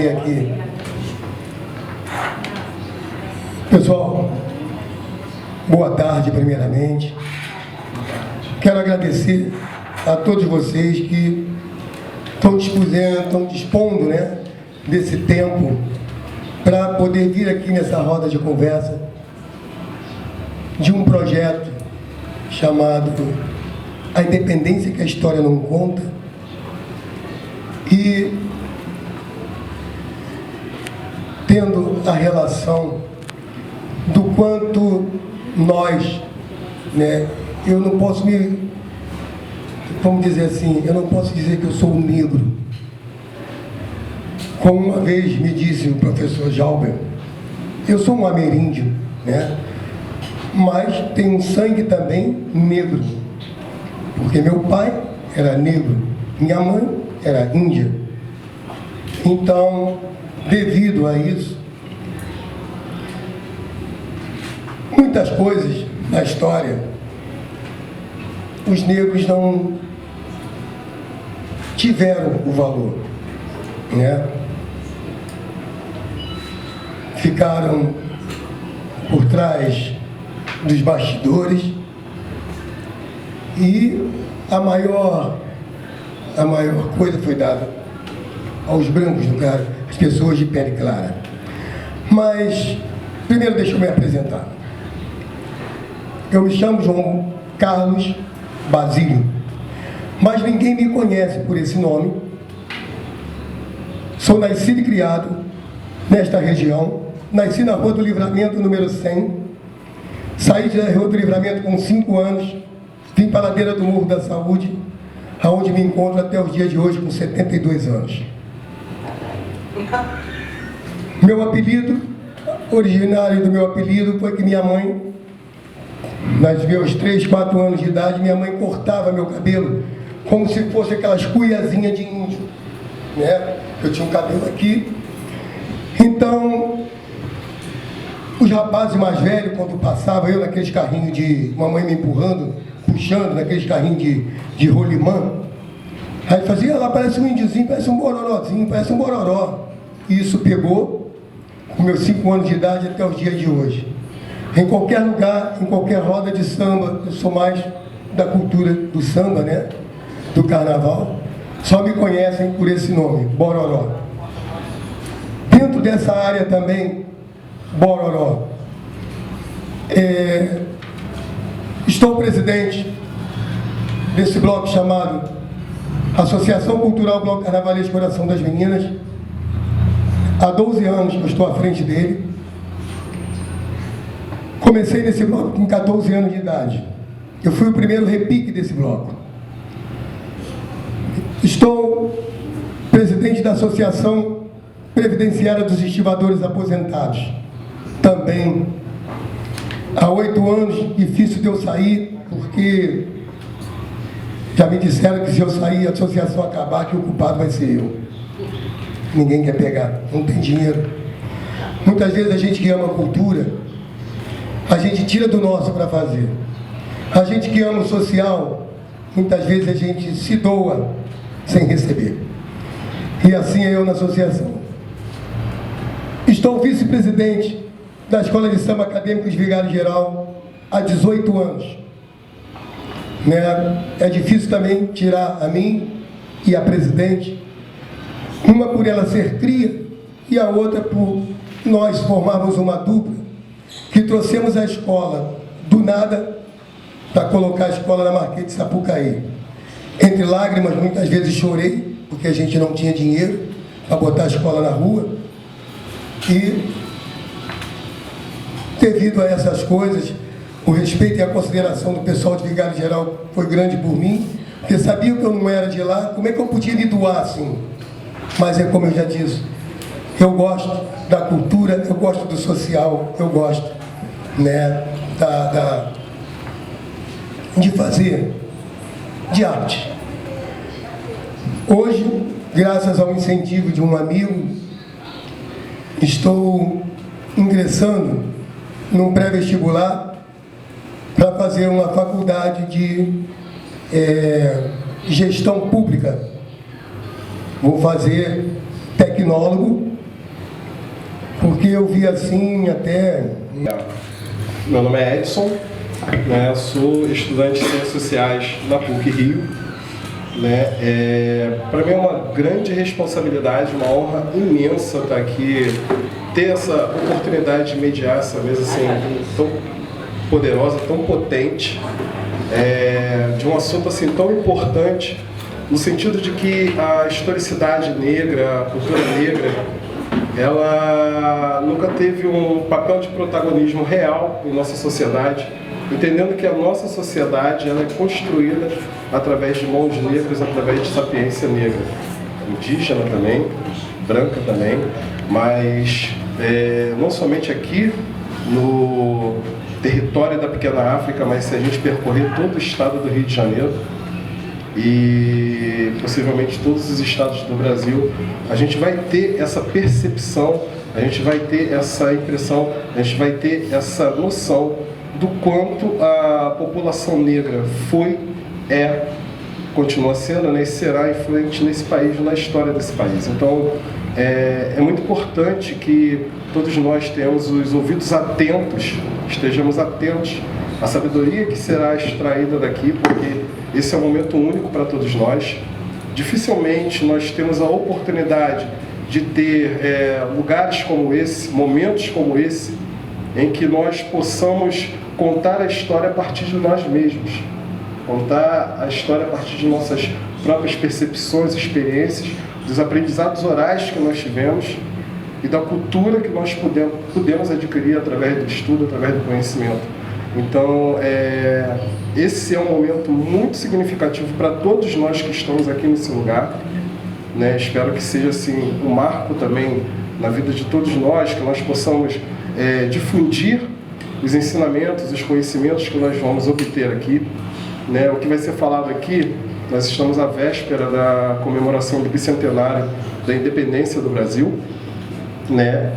Aqui. Pessoal, boa tarde primeiramente. Quero agradecer a todos vocês que estão dispondo, né, desse tempo para poder vir aqui nessa roda de conversa de um projeto chamado A Independência que a História Não Conta. E tendo a relação do quanto nós, né, eu não posso vamos dizer assim, eu não posso dizer que eu sou um negro. Como uma vez me disse o professor Jalber, eu sou um ameríndio, né, mas tenho um sangue também negro, porque meu pai era negro, minha mãe era índia. Então, devido a isso, muitas coisas na história, os negros não tiveram o valor, né? Ficaram por trás dos bastidores e a maior coisa foi dada aos brancos do cara, as pessoas de pele clara. Mas, primeiro deixa eu me apresentar. Eu me chamo João Carlos Basílio, mas ninguém me conhece por esse nome. Sou nascido e criado nesta região. Nasci na Rua do Livramento, número 100. Saí da Rua do Livramento com 5 anos. Vim para a ladeira do Morro da Saúde, aonde me encontro até os dias de hoje com 72 anos. Meu apelido, originário do meu apelido, foi que minha mãe, nos meus 3, 4 anos de idade, minha mãe cortava meu cabelo como se fosse aquelas cuiazinhas de índio, né? Eu tinha um cabelo aqui. Então, os rapazes mais velhos, quando passavam, eu naqueles carrinhos de mamãe me empurrando, puxando, naqueles carrinhos de rolimã, aí fazia, ela parece um índiozinho, parece um bororozinho, parece um bororó. E isso pegou com meus 5 anos de idade até os dias de hoje. Em qualquer lugar, em qualquer roda de samba, eu sou mais da cultura do samba, né? Do carnaval. Só me conhecem por esse nome, Bororó. Dentro dessa área também, Bororó. Estou presidente desse bloco chamado Associação Cultural Bloco Carnavalesco Coração das Meninas. Há 12 anos que eu estou à frente dele. Comecei nesse bloco com 14 anos de idade. Eu fui o primeiro repique desse bloco. Estou presidente da Associação Previdenciária dos Estivadores Aposentados. Também há 8 anos, difícil de eu sair, porque já me disseram que se eu sair, a associação acabar, que o culpado vai ser eu. Ninguém quer pegar, não tem dinheiro. Muitas vezes a gente que ama a cultura, a gente tira do nosso para fazer. A gente que ama o social, muitas vezes a gente se doa sem receber. E assim é eu na associação. Estou vice-presidente da Escola de Samba Acadêmicos Vigário Geral há 18 anos. Né? É difícil também tirar a mim e a presidente, uma por ela ser cria e a outra por nós formarmos uma dupla que trouxemos a escola do nada para colocar a escola na Marquês de Sapucaí. Entre lágrimas, muitas vezes chorei, porque a gente não tinha dinheiro para botar a escola na rua. E, devido a essas coisas, o respeito e a consideração do pessoal de Vigário Geral foi grande por mim, porque sabiam que eu não era de lá, como é que eu podia me doar assim? Mas é como eu já disse, eu gosto da cultura, eu gosto do social, eu gosto, né, de fazer, de arte. Hoje, graças ao incentivo de um amigo, estou ingressando num pré-vestibular para fazer uma faculdade de gestão pública. Vou fazer tecnólogo porque eu vi assim até... Meu nome é Edson, né, sou estudante de Ciências Sociais na PUC Rio. Para mim é uma grande responsabilidade, uma honra imensa estar aqui, ter essa oportunidade de mediar essa mesa assim, tão poderosa, tão potente, de um assunto assim tão importante, no sentido de que a historicidade negra, a cultura negra, ela nunca teve um papel de protagonismo real em nossa sociedade, entendendo que a nossa sociedade ela é construída através de mãos negras, através de sapiência negra, indígena também, branca também, mas não somente aqui no território da pequena África, mas se a gente percorrer todo o estado do Rio de Janeiro e possivelmente todos os estados do Brasil, a gente vai ter essa percepção, a gente vai ter essa impressão, a gente vai ter essa noção do quanto a população negra foi, continua sendo, né, e será influente nesse país, na história desse país. Então, é muito importante que todos nós tenhamos os ouvidos atentos, estejamos atentos à sabedoria que será extraída daqui, porque esse é um momento único para todos nós. Dificilmente nós temos a oportunidade de ter lugares como esse, momentos como esse, em que nós possamos contar a história a partir de nós mesmos, contar a história a partir de nossas próprias percepções, experiências, dos aprendizados orais que nós tivemos e da cultura que nós pudemos adquirir através do estudo, através do conhecimento. Então, esse é um momento muito significativo para todos nós que estamos aqui nesse lugar, né? Espero que seja assim, um marco também na vida de todos nós, que nós possamos difundir os ensinamentos, os conhecimentos que nós vamos obter aqui, né? O que vai ser falado aqui, nós estamos à véspera da comemoração do bicentenário da independência do Brasil, né?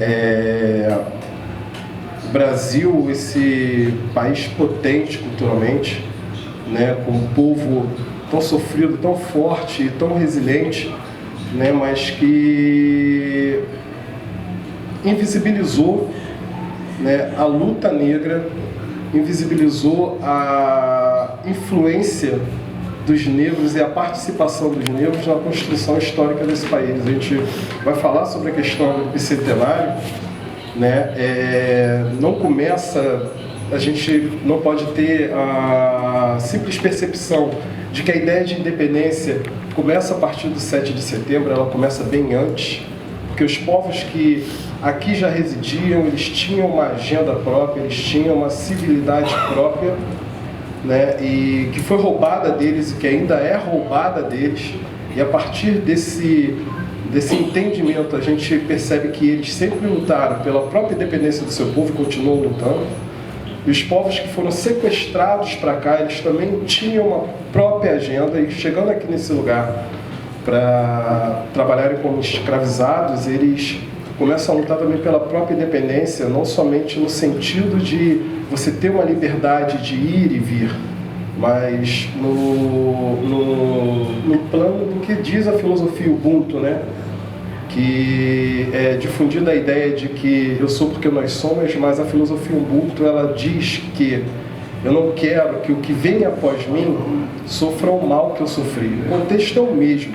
O Brasil, esse país potente culturalmente, né? Com um povo tão sofrido, tão forte e tão resiliente, né? Mas que invisibilizou, né, a luta negra, invisibilizou a influência dos negros e a participação dos negros na construção histórica desse país. A gente vai falar sobre a questão do bicentenário, né? Não começa, a gente não pode ter a simples percepção de que a ideia de independência começa a partir do 7 de setembro, ela começa bem antes, porque os povos que aqui já residiam, eles tinham uma agenda própria, eles tinham uma civilidade própria, né, e que foi roubada deles e que ainda é roubada deles, e a partir desse entendimento a gente percebe que eles sempre lutaram pela própria independência do seu povo e continuam lutando. E os povos que foram sequestrados para cá, eles também tinham uma própria agenda, e chegando aqui nesse lugar para trabalharem como escravizados, eles começam a lutar também pela própria independência, não somente no sentido de você ter uma liberdade de ir e vir, mas no plano do que diz a filosofia Ubuntu, né? Que é difundida a ideia de que eu sou porque nós somos, mas a filosofia Ubuntu ela diz que eu não quero que o que vem após mim sofra o mal que eu sofri. O contexto é o mesmo.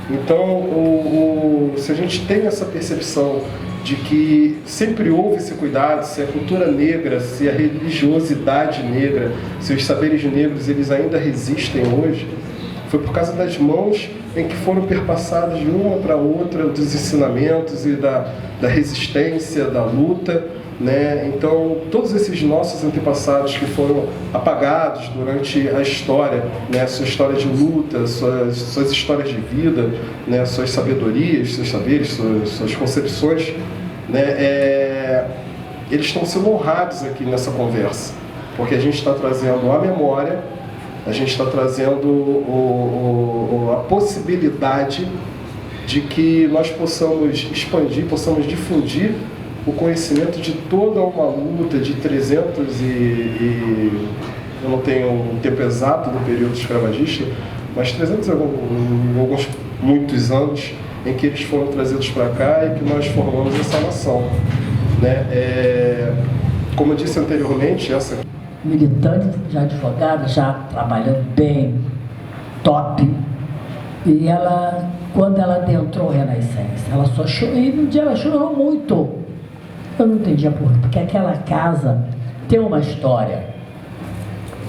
Então, se a gente tem essa percepção de que sempre houve esse cuidado, se a cultura negra, se a religiosidade negra, se os saberes negros eles ainda resistem hoje, foi por causa das mãos em que foram perpassadas de uma para outra dos ensinamentos e da resistência, da luta, né? Então, todos esses nossos antepassados que foram apagados durante a história, né? Sua história de luta, suas histórias de vida, né? Suas sabedorias, seus saberes, suas concepções, né? Eles estão sendo honrados aqui nessa conversa, porque a gente está trazendo a memória, a gente está trazendo a possibilidade de que nós possamos expandir, possamos difundir o conhecimento de toda uma luta de 300 eu não tenho um tempo exato do período escravagista, mas 300 muitos anos em que eles foram trazidos para cá e que nós formamos essa nação. né? Como eu disse anteriormente, essa... Militante, já advogada, já trabalhando bem, top. E ela, quando ela adentrou a Renascença, ela só chorou, e um dia ela chorou muito. Eu não entendia por quê, porque aquela casa tem uma história.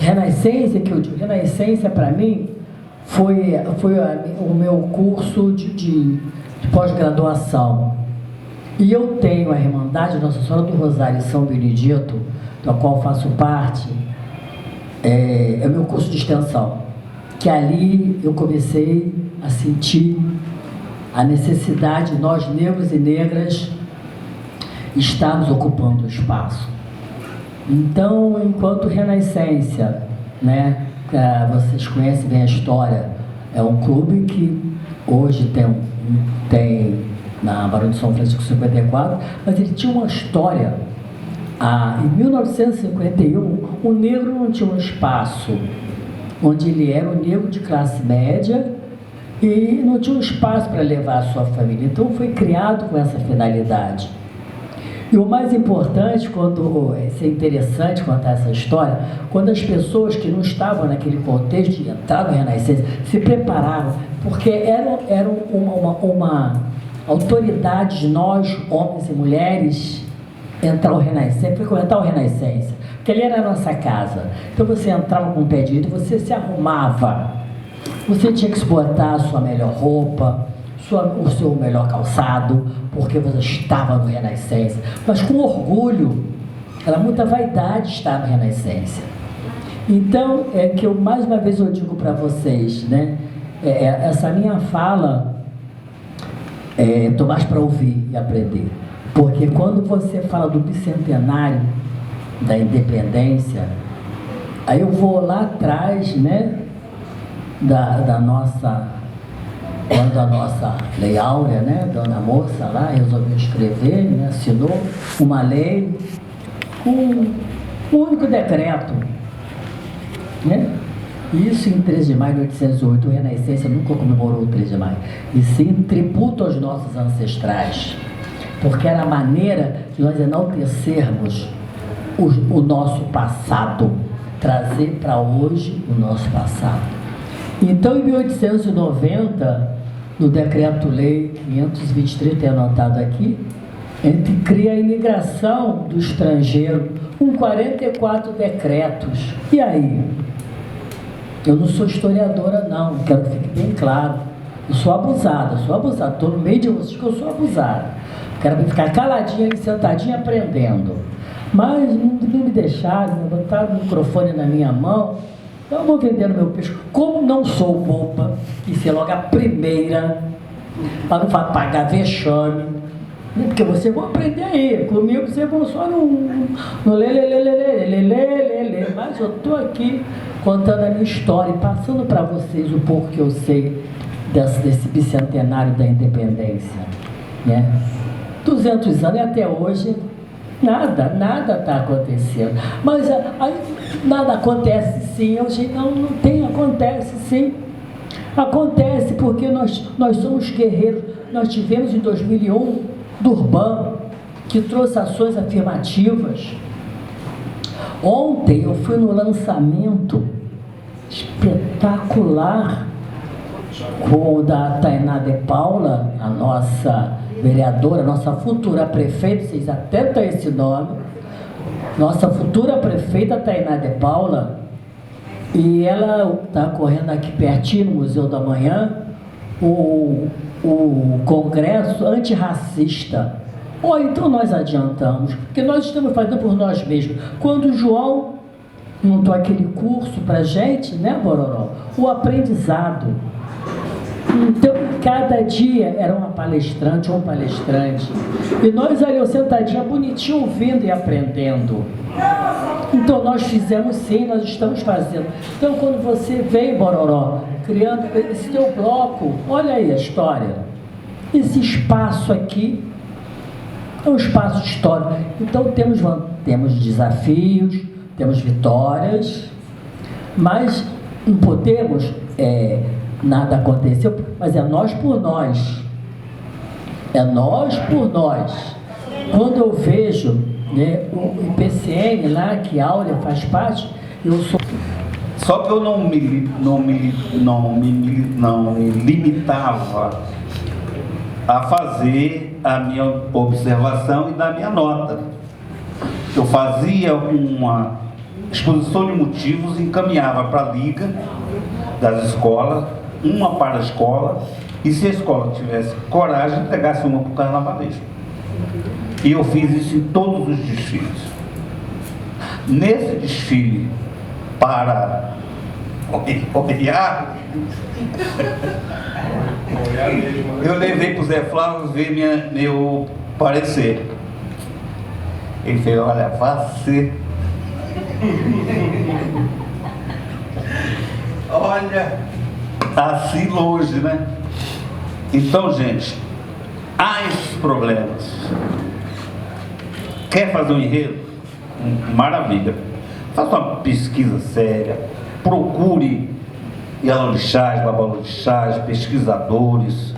Renascença, que eu digo, Renascença para mim foi o meu curso de pós-graduação. E eu tenho a Irmandade Nossa Senhora do Rosário e São Benedito, da qual faço parte, é o meu curso de extensão, que ali eu comecei a sentir a necessidade de nós, negros e negras, estarmos ocupando o espaço. Então, enquanto Renascença, né, vocês conhecem bem a história, é um clube que hoje tem na Barão de São Francisco 54, mas ele tinha uma história. Em 1951, o negro não tinha um espaço onde ele era um negro de classe média e não tinha um espaço para levar a sua família. Então foi criado com essa finalidade. E o mais importante, isso é interessante contar essa história, quando as pessoas que não estavam naquele contexto de entrar no Renascença se preparavam, porque era uma autoridade de nós, homens e mulheres, entrar ao Renascença, frequentar o Renascença, porque ali era a nossa casa. Então você entrava com o pé direito, você se arrumava, você tinha que se botar a sua melhor roupa, o seu melhor calçado, porque você estava no Renascença, mas com orgulho. Era muita vaidade estar no Renascença. Então, que mais uma vez eu digo para vocês, né, essa minha fala estou mais para ouvir e aprender, porque quando você fala do bicentenário da independência, aí eu vou lá atrás, né, da nossa, quando a nossa Lei Áurea, né, Dona Moça lá resolveu escrever, né, assinou uma lei com um único decreto, né? Isso em 13 de maio de 1808, o Renascença nunca comemorou o 13 de maio, e sim tributo aos nossos ancestrais, porque era a maneira de nós enaltecermos o nosso passado, trazer para hoje o nosso passado. Então, em 1890, no Decreto-Lei 523, tem anotado aqui, a gente cria a imigração do estrangeiro, com 44 decretos. E aí? Eu não sou historiadora, não, quero que fique bem claro. Eu sou abusada, estou no meio de vocês que eu sou abusada. Quero ficar caladinha e sentadinha aprendendo. Mas não me deixaram, botaram o microfone na minha mão, então eu vou vendendo meu peixe. Como não sou boba, e ser logo a primeira, para não pagar vexame, porque vocês vão aprender aí, comigo vocês vão só no lê, mas eu estou aqui contando a minha história e passando para vocês um pouco que eu sei desse bicentenário da independência, né? 200 anos e até hoje nada está acontecendo. Mas aí, nada acontece sim, não tem, acontece sim. Acontece porque nós somos guerreiros. Nós tivemos em 2001 Durban, que trouxe ações afirmativas. Ontem eu fui no lançamento espetacular da Tainá de Paula, a nossa vereadora, nossa futura prefeita, vocês atentam a esse nome, nossa futura prefeita Tainá de Paula, e ela está correndo aqui pertinho no Museu da Manhã, o Congresso Antirracista. Então nós adiantamos, porque nós estamos fazendo por nós mesmos. Quando o João montou aquele curso para gente, né, Bororó? O aprendizado. Então, cada dia era uma palestrante ou um palestrante. E nós ali, sentadinha, bonitinho, ouvindo e aprendendo. Então, nós fizemos sim, nós estamos fazendo. Então, quando você vem, Bororó, criando esse teu bloco, olha aí a história. Esse espaço aqui é um espaço histórico. Então, temos desafios, temos vitórias, mas não podemos... nada aconteceu, mas é nós por nós. É nós por nós. Quando eu vejo, né, o IPCN lá, que a Áurea faz parte, eu sou... Só que eu não me limitava a fazer a minha observação e dar minha nota. Eu fazia uma exposição de motivos e encaminhava para a liga das escolas, uma para a escola, e se a escola tivesse coragem, entregasse uma para o carnavalesco. E eu fiz isso em todos os desfiles. Nesse desfile para Oiá, eu levei para o Zé Flávio ver meu parecer. Ele fez, olha, você. Olha, assim longe, né? Então, gente, há esses problemas. Quer fazer um enredo? Maravilha. Faça uma pesquisa séria. Procure Yalorixás, Babalorixás, pesquisadores,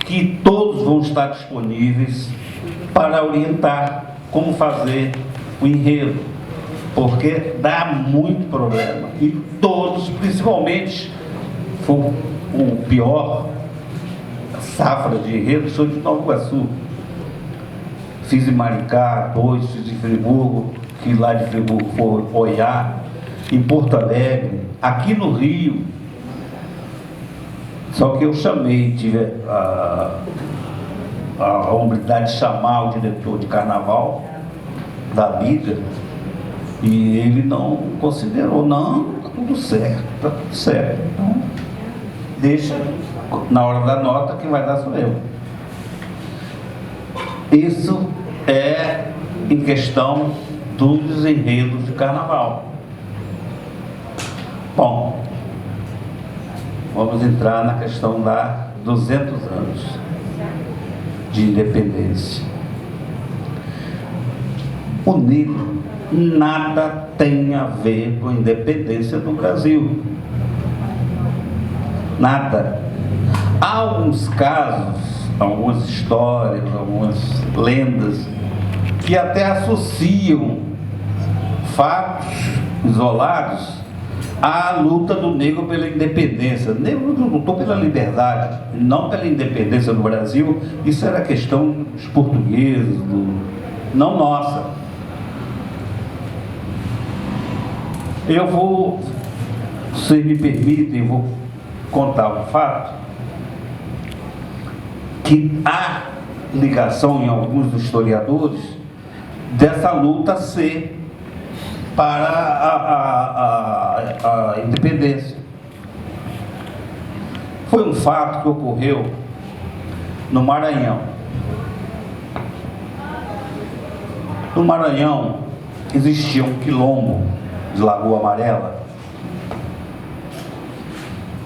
que todos vão estar disponíveis para orientar como fazer o enredo, porque dá muito problema. E todos, principalmente, foi o pior safra de enredo, sou de Nova Iguaçu. Fiz em Maricá, dois, fiz em Friburgo, que lá de Friburgo foi Oiá, em Porto Alegre, aqui no Rio. Só que eu chamei, tive a humildade de chamar o diretor de carnaval da liga, e ele não considerou. Não, está tudo certo, está tudo certo. Então, deixa, na hora da nota, quem vai dar sou eu. Isso é em questão dos enredos de carnaval. Bom, vamos entrar na questão da 200 anos de independência. O negro nada tem a ver com a independência do Brasil. Nada. Há alguns casos, algumas histórias, algumas lendas que até associam fatos isolados à luta do negro pela independência. O negro lutou pela liberdade, não pela independência do Brasil. Isso era questão dos portugueses, não nossa. Eu vou, se me permitem, vou contar um fato, que há ligação em alguns historiadores dessa luta ser para a independência. Foi um fato que ocorreu no Maranhão. No Maranhão existia um quilombo de Lagoa Amarela,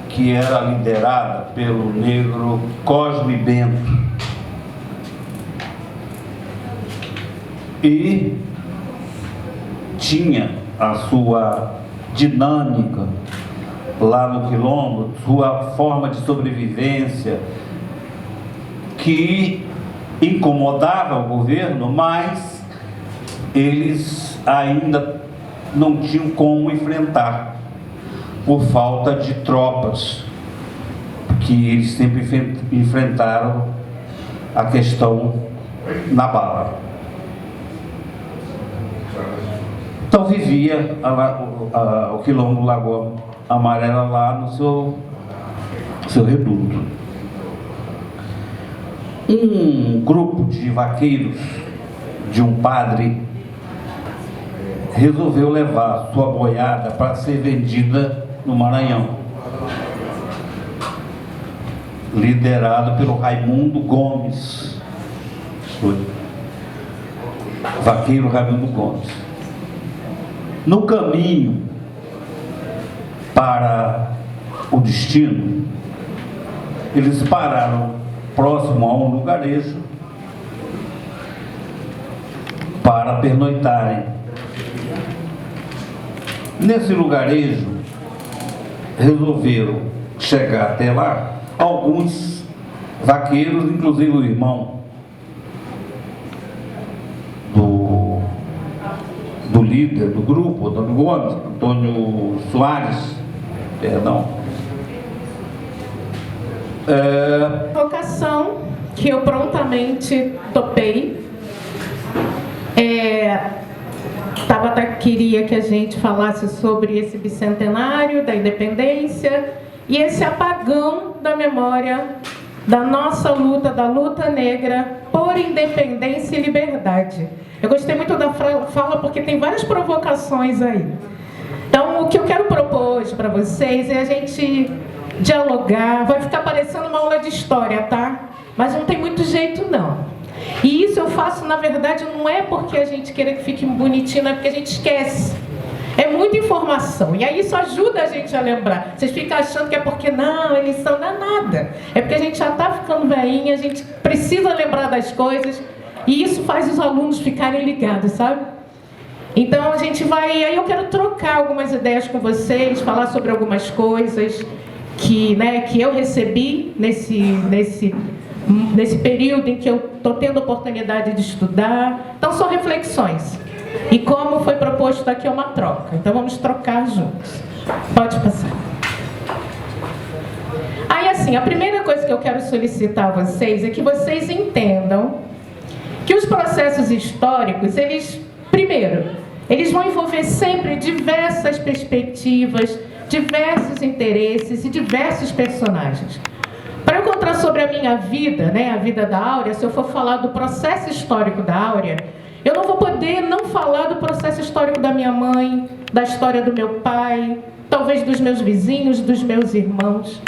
que era liderada pelo negro Cosme Bento. E tinha a sua dinâmica lá no quilombo, sua forma de sobrevivência, que incomodava o governo, mas eles ainda não tinham como enfrentar, por falta de tropas, que eles sempre enfrentaram a questão na bala. Então vivia o quilombo Lagoa Amarela lá no seu reduto. Um grupo de vaqueiros de um padre resolveu levar sua boiada para ser vendida no Maranhão, liderado pelo Raimundo Gomes, vaqueiro Raimundo Gomes. No caminho para o destino, eles pararam próximo a um lugarejo para pernoitarem. Nesse lugarejo, resolveram chegar até lá alguns vaqueiros, inclusive o irmão líder do grupo, Antônio Gomes, Antônio Soares, perdão. Vocação que eu prontamente topei. Tabata queria que a gente falasse sobre esse bicentenário da independência e esse apagão da memória da nossa luta, da luta negra por independência e liberdade. Eu gostei muito da fala porque tem várias provocações aí. Então, o que eu quero propor hoje para vocês é a gente dialogar. Vai ficar parecendo uma aula de história, tá? Mas não tem muito jeito, não. E isso eu faço, na verdade, não é porque a gente queira que fique bonitinho, é porque a gente esquece. É muita informação. E aí isso ajuda a gente a lembrar. Vocês ficam achando que é porque não, eleição não é nada. É porque a gente já está ficando velhinha, a gente precisa lembrar das coisas. E isso faz os alunos ficarem ligados, sabe? Então a gente vai... Aí eu quero trocar algumas ideias com vocês, falar sobre algumas coisas que eu recebi nesse período em que eu estou tendo a oportunidade de estudar. Então são reflexões. E como foi proposto aqui é uma troca. Então vamos trocar juntos. Pode passar. Aí assim, a primeira coisa que eu quero solicitar a vocês é que vocês entendam que os processos históricos, eles vão envolver sempre diversas perspectivas, diversos interesses e diversos personagens. Para eu contar sobre a minha vida, a vida da Áurea, se eu for falar do processo histórico da Áurea, eu não vou poder não falar do processo histórico da minha mãe, da história do meu pai, talvez dos meus vizinhos, dos meus irmãos.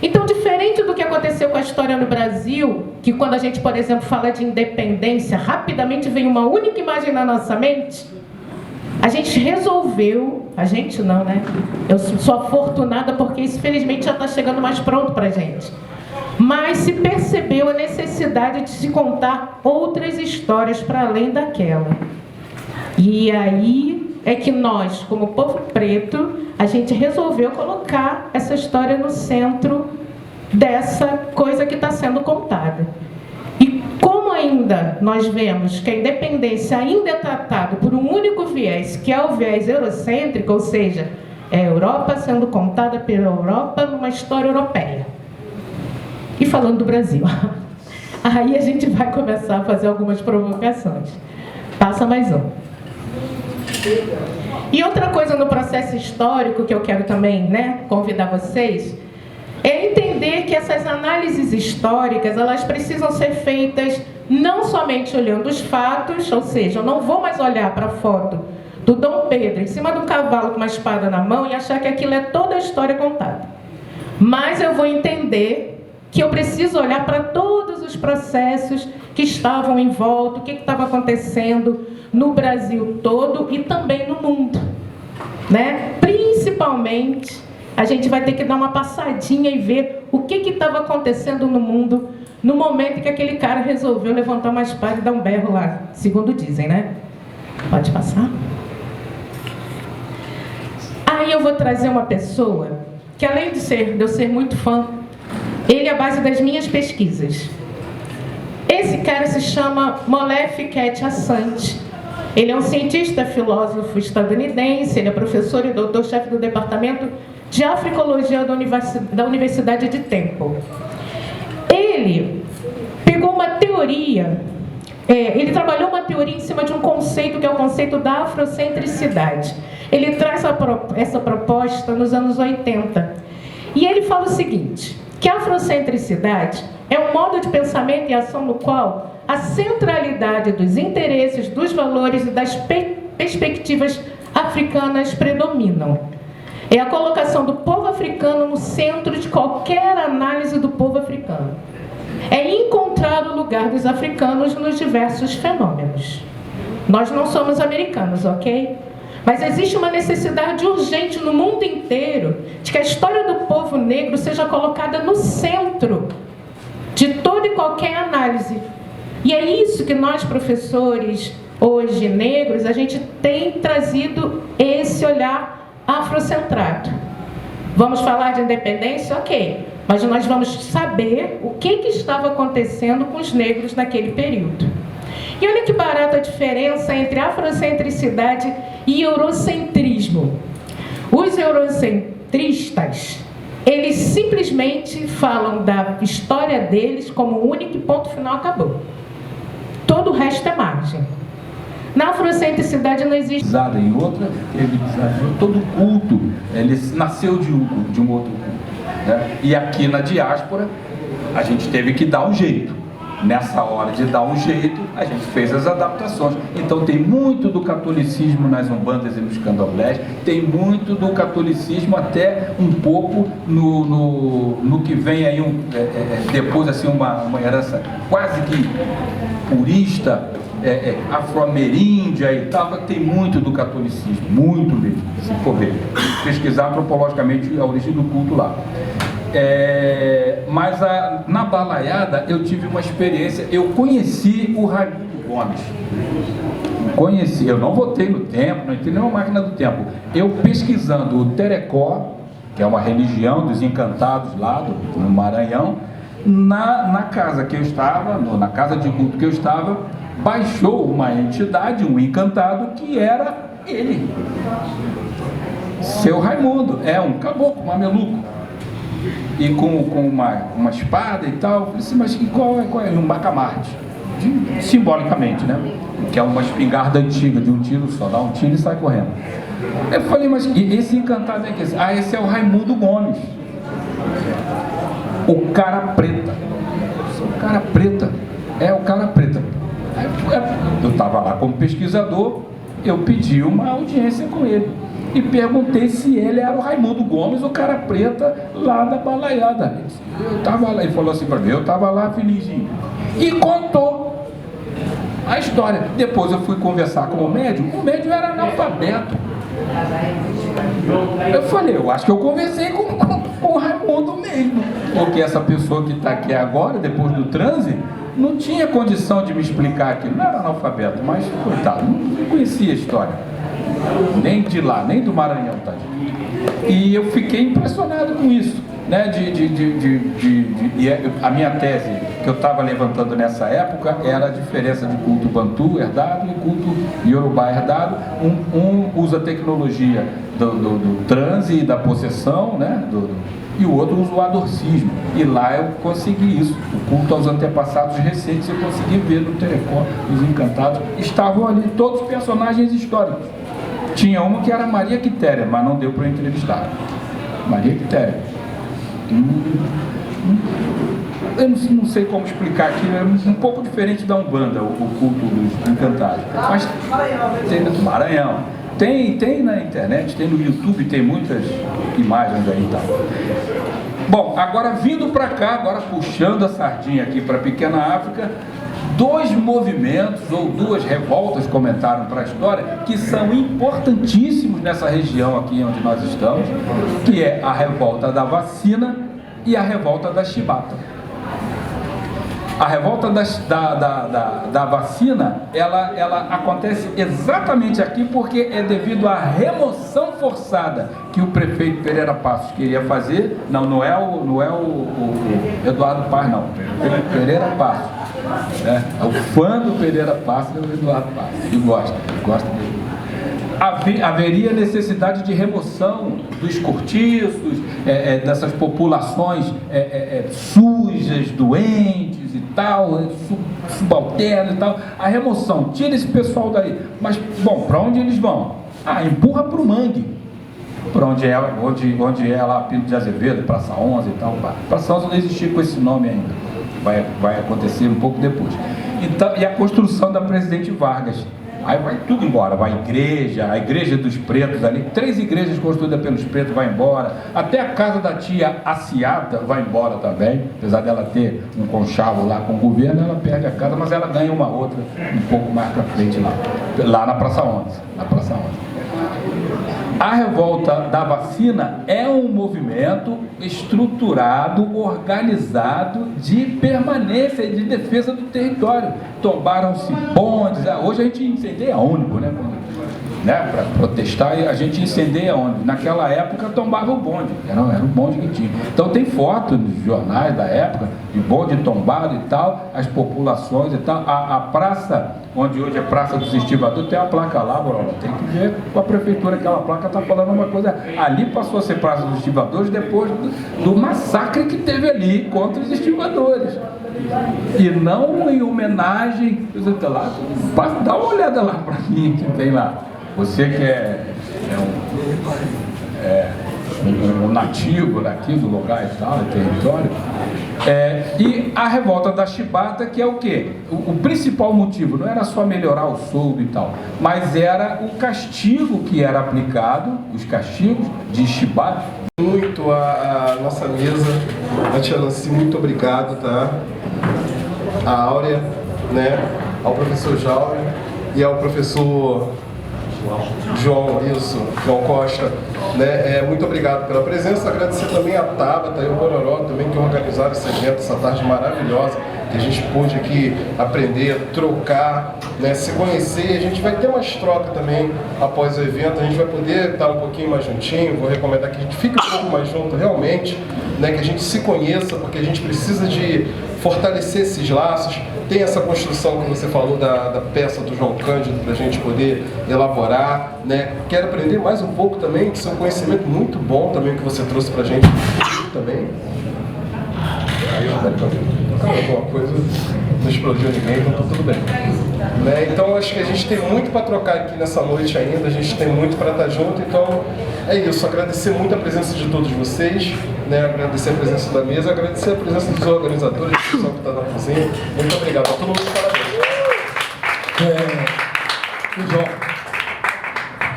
Então, diferente do que aconteceu com a história no Brasil, que quando a gente, por exemplo, fala de independência, rapidamente vem uma única imagem na nossa mente, a gente resolveu, a gente não, eu sou afortunada porque isso, felizmente, já está chegando mais pronto para a gente. Mas se percebeu a necessidade de se contar outras histórias para além daquela. E aí é que nós, como povo preto, a gente resolveu colocar essa história no centro dessa coisa que está sendo contada. E como ainda nós vemos que a independência ainda é tratada por um único viés, que é o viés eurocêntrico, ou seja, é a Europa sendo contada pela Europa numa história europeia. E falando do Brasil, aí a gente vai começar a fazer algumas provocações. Passa mais um. E outra coisa no processo histórico que eu quero também convidar vocês é entender que essas análises históricas, elas precisam ser feitas não somente olhando os fatos, ou seja, eu não vou mais olhar para a foto do Dom Pedro em cima de um cavalo com uma espada na mão e achar que aquilo é toda a história contada. Mas eu vou entender que eu preciso olhar para todos os processos que estavam em volta, o que estava acontecendo no Brasil todo e também no mundo. Principalmente, a gente vai ter que dar uma passadinha e ver o que estava acontecendo no mundo no momento em que aquele cara resolveu levantar uma espada e dar um berro lá, segundo dizem, Pode passar? Aí eu vou trazer uma pessoa que, além de eu ser muito fã, ele é a base das minhas pesquisas. Esse cara se chama Molefi Kete-Asante. Ele é um cientista, filósofo estadunidense, ele é professor e doutor-chefe do Departamento de Africologia da Universidade de Temple. Ele pegou uma teoria, ele trabalhou uma teoria em cima de um conceito que é o conceito da afrocentricidade. Ele traz essa proposta nos anos 80. E ele fala o seguinte, que a afrocentricidade é um modo de pensamento e ação no qual a centralidade dos interesses, dos valores e das perspectivas africanas predominam. É a colocação do povo africano no centro de qualquer análise do povo africano. É encontrar o lugar dos africanos nos diversos fenômenos. Nós não somos americanos, ok? Mas existe uma necessidade urgente no mundo inteiro de que a história do povo negro seja colocada no centro de toda e qualquer análise. E é isso que nós, professores, hoje negros, a gente tem trazido esse olhar afrocentrado. Vamos falar de independência? Ok. Mas nós vamos saber o que estava acontecendo com os negros naquele período. E olha que barata a diferença entre afrocentricidade e eurocentrismo. Os eurocentristas, eles simplesmente falam da história deles como único e ponto final, acabou. Todo o resto é margem. Na afrocentricidade não existe. Em outra, ele desafiou todo culto, ele nasceu de um outro culto, né? E aqui na diáspora, a gente teve que dar um jeito. Nessa hora de dar um jeito, a gente fez as adaptações. Então tem muito do catolicismo nas umbandas e nos candomblés, tem muito do catolicismo até um pouco no que vem aí depois assim uma herança quase que purista, afro-ameríndia e tal. Tem muito do catolicismo, muito mesmo, se for ver, pesquisar antropologicamente a origem do culto lá. Mas na balaiada eu tive uma experiência, eu conheci o Raimundo Gomes. Eu não votei no templo, não entrei nenhuma máquina do tempo. Eu pesquisando o Terecó, que é uma religião dos encantados lá no Maranhão, na casa que eu estava, na casa de culto que eu estava, baixou uma entidade, um encantado, que era ele, seu Raimundo, um caboclo, um mameluco, e com uma espada e tal. Eu falei assim, mas qual é? Um bacamarte, simbolicamente, né? Que é uma espingarda antiga, de um tiro só, dá um tiro e sai correndo. Eu falei, mas esse encantado é que esse? Esse é o Raimundo Gomes, o cara preta. O cara preta, o cara preta. Eu estava lá como pesquisador, eu pedi uma audiência com ele e perguntei se ele era o Raimundo Gomes, o cara preta lá da balaiada. Eu estava lá, ele falou assim para mim, eu estava lá felizinho, e contou a história. Depois eu fui conversar com o médium era analfabeto. Eu falei, eu acho que eu conversei com o Raimundo mesmo, porque essa pessoa que está aqui agora, depois do transe, não tinha condição de me explicar aquilo. Não era analfabeto, mas, coitado, não conhecia a história, nem de lá, nem do Maranhão, tadinho. E eu fiquei impressionado com isso, né? A minha tese que eu estava levantando nessa época era a diferença de culto bantu herdado e culto iorubá herdado. Um usa a tecnologia do transe e da possessão, né? E o outro usa o adorcismo. E lá eu consegui isso. O culto aos antepassados recentes eu consegui ver no Telecom. Os encantados estavam ali, todos os personagens históricos. Tinha uma que era Maria Quitéria, mas não deu para entrevistar. Maria Quitéria. Eu não sei como explicar aqui, é um pouco diferente da Umbanda, o culto dos encantados. Mas tem no Maranhão. Tem na internet, tem no YouTube, tem muitas imagens aí e tal. Bom, agora vindo para cá, agora puxando a sardinha aqui para a pequena África, dois movimentos ou duas revoltas comentaram para a história que são importantíssimos nessa região aqui onde nós estamos, que é a revolta da vacina e a revolta da chibata. A revolta da vacina, ela acontece exatamente aqui porque é devido à remoção forçada que o prefeito Pereira Passos queria fazer. Não é o Eduardo Paz, não. Pereira Passos. Né? O fã do Pereira Passos é o Eduardo Passos. Ele gosta dele. Haveria necessidade de remoção dos cortiços, dessas populações sujas, doentes e tal, subalternas e tal. A remoção, tira esse pessoal daí. Mas, bom, para onde eles vão? Empurra para o mangue. Para onde é lá Pinto de Azevedo, Praça 11 e tal. Praça 11 não existia com esse nome ainda. Vai acontecer um pouco depois. Então, e a construção da Presidente Vargas. Aí vai tudo embora, vai a igreja dos pretos ali, 3 igrejas construídas pelos pretos vai embora, até a casa da tia Aciata vai embora também, apesar dela ter um conchavo lá com o governo, ela perde a casa, mas ela ganha uma outra um pouco mais pra frente lá na Praça 11, A revolta da vacina é um movimento estruturado, organizado de permanência e de defesa do território. Tombaram-se bondes, hoje a gente incendeia ônibus, né? né, para protestar, e a gente incendeia onde? Naquela época tombava o bonde, era o bonde que tinha. Então tem foto nos jornais da época, de bonde tombado e tal, as populações e tal. A praça, onde hoje é Praça dos Estivadores, tem uma placa lá, Bruno, tem que ver com a prefeitura, aquela placa está falando uma coisa. Ali passou a ser Praça dos Estivadores depois do massacre que teve ali contra os estivadores. E não em homenagem, lá, dá uma olhada lá para mim que tem lá. Você que é um nativo daqui do lugar e tal, do território. E a revolta da chibata, que é o quê? O principal motivo não era só melhorar o soldo e tal, mas era o castigo que era aplicado, os castigos de chibata. Muito a nossa mesa, a tia Nancy, muito obrigado, tá? A Áurea, né? Ao professor Jaume e ao professor João Costa, né? Muito obrigado pela presença. Agradecer também a Tabata e o Bororó também, que organizaram esse evento, essa tarde maravilhosa, que a gente pôde aqui aprender, trocar, né? Se conhecer. A gente vai ter umas trocas também após o evento, a gente vai poder estar um pouquinho mais juntinho. Vou recomendar que a gente fique um pouco mais junto realmente, né? Que a gente se conheça, porque a gente precisa de fortalecer esses laços. Tem essa construção que você falou da peça do João Cândido para a gente poder elaborar, né? Quero aprender mais um pouco também do seu conhecimento muito bom também que você trouxe para a gente também. Alguma coisa não explodiu ninguém, então tá tudo bem. Né? Então acho que a gente tem muito para trocar aqui nessa noite ainda, a gente tem muito para estar junto, então é isso. Agradecer muito a presença de todos vocês, né? Agradecer a presença da mesa, agradecer a presença dos organizadores, do pessoal que está na cozinha. Muito obrigado a todo mundo, parabéns. João,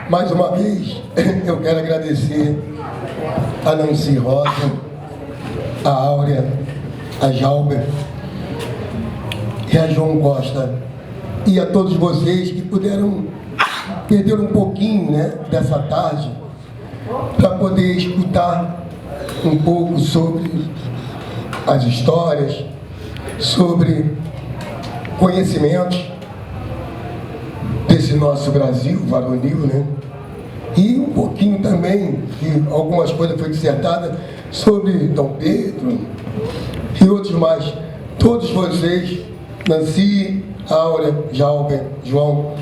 mais uma vez eu quero agradecer a Nancy Rosa, a Áurea, a Jalber e a João Costa, e a todos vocês que puderam perder um pouquinho, né, dessa tarde para poder escutar um pouco sobre as histórias, sobre conhecimentos desse nosso Brasil varonil, né? E um pouquinho também, que algumas coisas foram dissertadas sobre Dom Pedro e outros mais. Todos vocês, Nancy, Áurea, Jalber, João,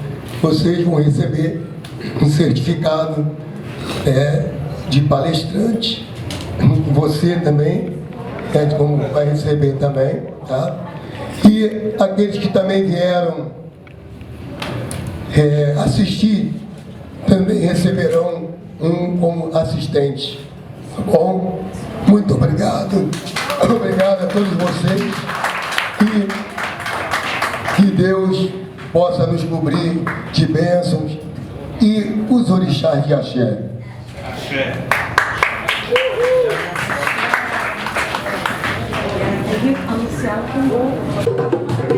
vocês vão receber um certificado de palestrante. Você também, como vai receber também, tá? E aqueles que também vieram assistir também receberão um como assistente. Tá bom? Muito obrigado. Obrigado a todos vocês. E que Deus possa nos cobrir de bênçãos e os orixás de axé. Axé. Anunciar com